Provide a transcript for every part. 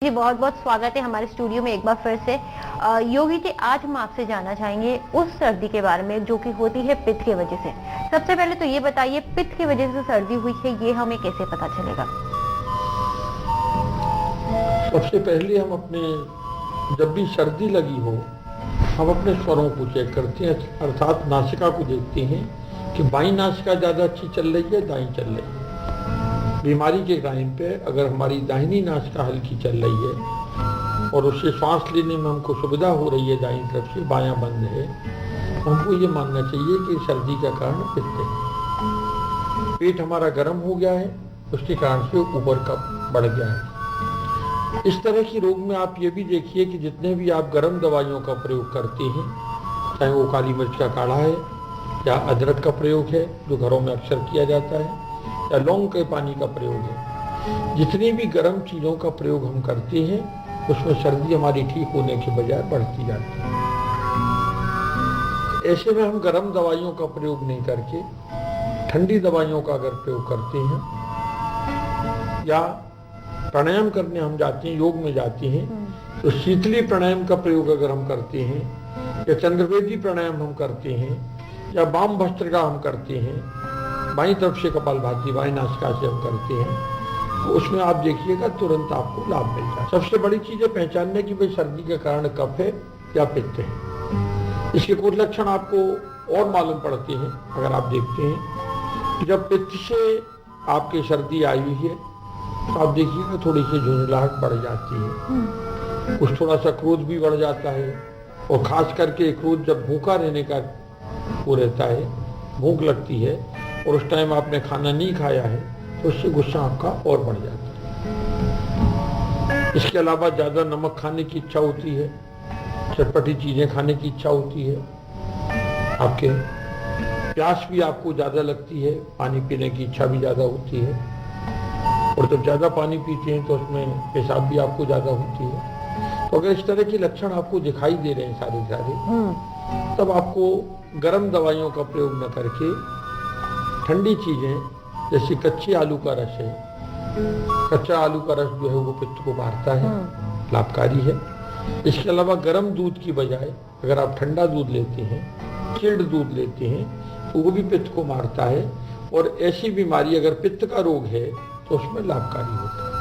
जी बहुत बहुत स्वागत है हमारे स्टूडियो में एक बार फिर से। योगी जी, आज हम आपसे जानना चाहेंगे उस सर्दी के बारे में जो कि होती है पित्त की वजह से। सबसे पहले तो ये बताइए, पित्त की वजह से सर्दी हुई है ये हमें कैसे पता चलेगा? सबसे पहले हम अपने जब भी सर्दी लगी हो हम अपने स्वरों को चेक करते हैं, अर्थात नासिका को देखते हैं कि बाईं नासिका ज़्यादा अच्छी चल रही है, दाईं चल रही है। बीमारी के टाइम पे अगर हमारी दाहिनी नासिका हल्की चल रही है और उससे श्वास लेने में हमको सुविधा हो रही है दाईं तरफ से, बायां बंद है, तो हमको ये मानना चाहिए कि सर्दी का कारण पित्त है। पेट हमारा गर्म हो गया है, उसके कारण से ऊपर कफ बढ़ गया है। इस तरह की रोग में आप ये भी देखिए कि जितने भी आप गर्म दवाइयों का प्रयोग करते हैं, चाहे वो काली मिर्च का काढ़ा है या अदरक का प्रयोग है जो घरों में अक्सर किया जाता है, या लौंग के पानी का प्रयोग है, जितनी भी गर्म चीज़ों का प्रयोग हम करते हैं उसमें सर्दी हमारी ठीक होने के बजाय बढ़ती जाती है। ऐसे में हम गर्म दवाइयों का प्रयोग नहीं करके ठंडी दवाइयों का अगर प्रयोग करते हैं या प्राणायाम करने हम जाते हैं, योग में जाते हैं, तो शीतली प्राणायाम का प्रयोग अगर हम करते हैं या चंद्रवेदी प्राणायाम हम करते हैं या वाम भस्त्रिका हम करते हैं, बाईं तरफ से कपालभाति बाईं नासिका से हम करते हैं, तो उसमें आप देखिएगा तुरंत आपको लाभ मिल जाए। सबसे बड़ी चीज है पहचानने की भाई सर्दी का कारण कफ है या पित्त है। इसके कुछ लक्षण आपको और मालूम पड़ते हैं। अगर आप देखते हैं कि जब पित्त से आपकी सर्दी आई हुई है तो आप देखिएगा थोड़ी सी झुंझलाहट बढ़ जाती है, कुछ थोड़ा सा क्रोध भी बढ़ जाता है, और खास करके क्रोध जब भूखा रहने का वो रहता है, भूख लगती है और उस टाइम आपने खाना नहीं खाया है तो उससे गुस्सा आपका और बढ़ जाता है। इसके अलावा ज़्यादा नमक खाने की इच्छा होती है, चटपटी चीज़ें खाने की इच्छा होती है, आपके प्यास भी आपको ज़्यादा लगती है, पानी पीने की इच्छा भी ज़्यादा होती है, और जब ज़्यादा पानी पीते हैं तो उसमें पेशाब भी आपको ज़्यादा होती है। तो अगर इस तरह के लक्षण आपको दिखाई दे रहे हैं सारे तब आपको गर्म दवाइयों का प्रयोग न करके ठंडी चीज़ें जैसे कच्चे आलू का रस है, कच्चा आलू का रस जो है वो पित्त को मारता है, लाभकारी है। इसके अलावा गर्म दूध की बजाय अगर आप ठंडा दूध लेते हैं, चिल्ड दूध लेते हैं, तो वो भी पित्त को मारता है, और ऐसी बीमारी अगर पित्त का रोग है तो उसमें लाभकारी होता है।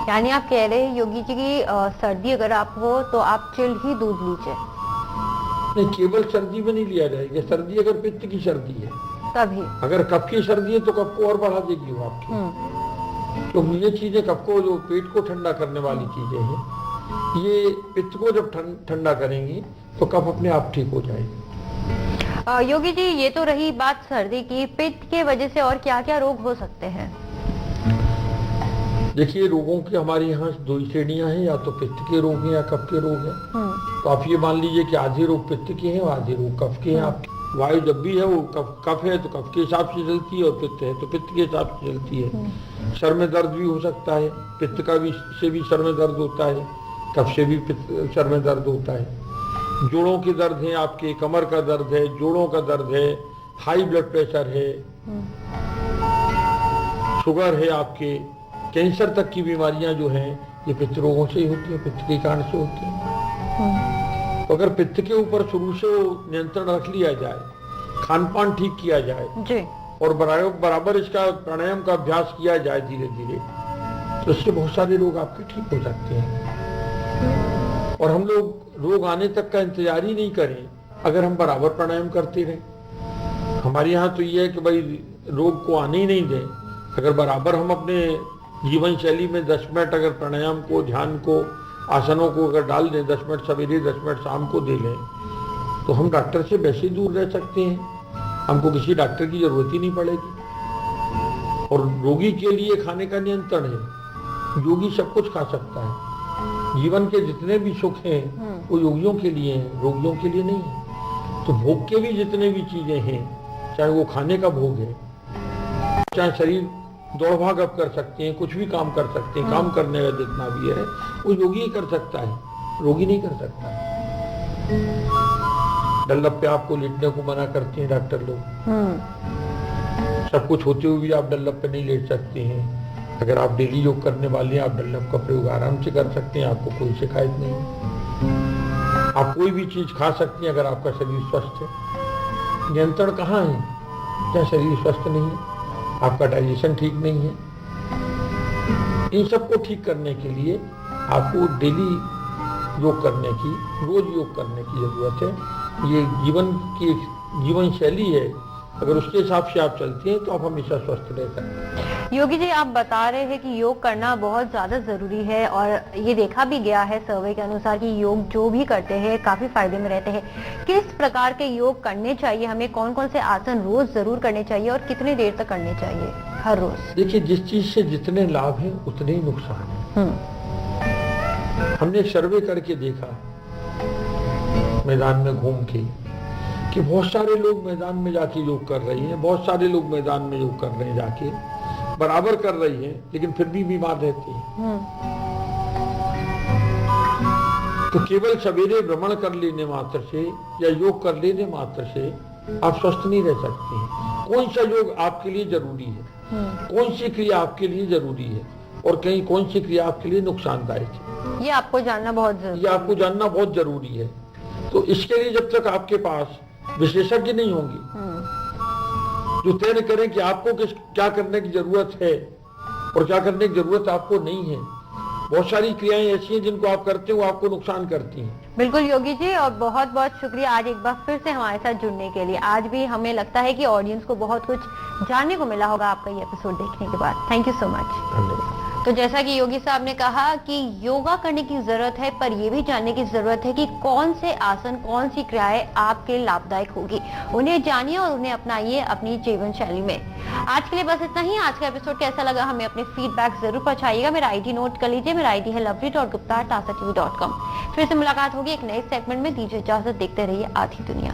यानी आप कह रहे हैं योगी जी की सर्दी अगर आप हो तो आप चिल्ड ही दूध लीजिए? नहीं, केवल सर्दी में नहीं लिया जाएगा। सर्दी अगर पित्त की सर्दी है तभी, अगर कफ की सर्दी है तो कफ को और बढ़ा देगी वो आपकी। तो ये चीजें कफ को, जो पेट को ठंडा करने वाली चीजें हैं, ये पित्त को जब ठंडा करेंगी तो कफ अपने आप ठीक हो जाएगी। योगी जी, ये तो रही बात सर्दी की। पित्त के वजह से और क्या क्या रोग हो सकते हैं? देखिए, रोगों की हमारे यहाँ दो ही श्रेणियां हैं, या तो पित्त के रोग हैं या कफ के रोग हैं। तो आप ये मान लीजिए कि आधे रोग पित्त के हैं और आधे रोग कफ के हैं। आपकी वायु जब भी है वो कफ है तो कफ के हिसाब से चलती है, और पित्त है तो पित्त के हिसाब से चलती है। सर में दर्द भी हो सकता है, पित्त का भी से भी सर में दर्द होता है, कफ से भी सर में दर्द होता है। जोड़ों के दर्द है, आपके कमर का दर्द है, जोड़ों का दर्द है, हाई ब्लड प्रेशर है, शुगर है, आपके कैंसर तक की बीमारियां जो हैं ये पित्त रोगों से ही होती है, पित्त के कारण से होती है। तो अगर पित्त के ऊपर शुरू से नियंत्रण रख लिया जाए, खान पान ठीक किया जाए जी, और बराबर इसका प्राणायाम का अभ्यास किया जाए धीरे धीरे, तो इससे बहुत सारे रोग आपके ठीक हो सकते हैं। और हम लोग रोग आने तक का इंतजार ही नहीं करें, अगर हम बराबर प्राणायाम करते रहें। हमारे यहाँ तो ये है कि भाई रोग को आने ही नहीं दें। अगर बराबर हम अपने जीवन शैली में 10 मिनट अगर प्राणायाम को, ध्यान को, आसनों को अगर डाल दें, 10 मिनट सवेरे 10 मिनट शाम को दे लें, तो हम डॉक्टर से वैसे ही दूर रह सकते हैं, हमको किसी डॉक्टर की जरूरत ही नहीं पड़ेगी। और रोगी के लिए खाने का नियंत्रण है, योगी सब कुछ खा सकता है। जीवन के जितने भी सुख हैं वो योगियों के लिए हैं, रोगियों के लिए नहीं है। तो भोग के भी जितने भी चीजें हैं, चाहे वो खाने का भोग है, चाहे शरीर दौड़ भाग अब कर सकते हैं, कुछ भी काम कर सकते हैं, काम करने का जितना भी है वो योगी ही कर सकता है, रोगी नहीं कर सकता। डल्लप पे आपको लेटने को मना करते हैं डॉक्टर लोग, सब कुछ होते हुए भी आप डल्लप पे नहीं लेट सकते हैं। अगर आप डेली योग करने वाले हैं, आप डनलप का प्रयोग आराम से कर सकते हैं, आपको कोई शिकायत नहीं है। आप कोई भी चीज खा सकते हैं अगर आपका शरीर स्वस्थ है। नियंत्रण कहाँ है? क्या शरीर स्वस्थ नहीं है, आपका डाइजेशन ठीक नहीं है। इन सबको ठीक करने के लिए आपको डेली योग करने की, रोज योग करने की जरूरत है। ये जीवन की जीवन शैली है, अगर उसके हिसाब से आप चलते हैं तो आप हमेशा स्वस्थ रह सकते हैं। योगी जी, आप बता रहे हैं कि योग करना बहुत ज्यादा जरूरी है और ये देखा भी गया है सर्वे के अनुसार कि योग जो भी करते हैं काफी फायदे में रहते हैं। किस प्रकार के योग करने चाहिए हमें, कौन कौन से आसन रोज जरूर करने चाहिए और कितनी देर तक करने चाहिए हर रोज? देखिए, जिस चीज से जितने लाभ हैं उतने ही नुकसान है। हमने सर्वे करके देखा मैदान में घूम के कि बहुत सारे लोग मैदान में जाके योग कर रहे हैं, बहुत सारे लोग मैदान में योग कर रहे हैं, जाके बराबर कर रही हैं, लेकिन फिर भी बीमार रहते हैं। तो केवल सवेरे भ्रमण कर लेने मात्र से या योग कर लेने मात्र से आप स्वस्थ नहीं रह सकते हैं। कौन सा योग आपके लिए जरूरी है, कौन सी क्रिया आपके लिए जरूरी है और कहीं कौन सी क्रिया आपके लिए नुकसानदायक है, ये आपको जानना बहुत जरूरी है। ये आपको जानना बहुत जरूरी है। तो इसके लिए जब तक आपके पास विशेषज्ञ नहीं होंगे जो तय करें कि आपको क्या करने की जरूरत है और क्या करने की जरूरत आपको नहीं है। बहुत सारी क्रियाएं ऐसी हैं जिनको आप करते हो, आपको नुकसान करती हैं। बिल्कुल योगी जी, और बहुत बहुत शुक्रिया आज एक बार फिर से हमारे साथ जुड़ने के लिए। आज भी हमें लगता है कि ऑडियंस को बहुत कुछ जानने को मिला होगा आपका ये एपिसोड देखने के बाद। Thank you so much. धन्यवाद। तो जैसा कि योगी साहब ने कहा कि योगा करने की जरूरत है, पर यह भी जानने की जरूरत है कि कौन से आसन, कौन सी क्रियाएं आपके लिए लाभदायक होगी। उन्हें जानिए और उन्हें अपनाइए अपनी जीवन शैली में। आज के लिए बस इतना ही। आज का एपिसोड कैसा लगा हमें अपने फीडबैक जरूर पहुंचाइएगा। मेरा आईडी नोट कर लीजिए, मेरा आईडी है lovely.gupta@tasatv.com। फिर से मुलाकात होगी एक नए सेगमेंट में। दीजिए इजाजत, देखते रहिए आधी दुनिया।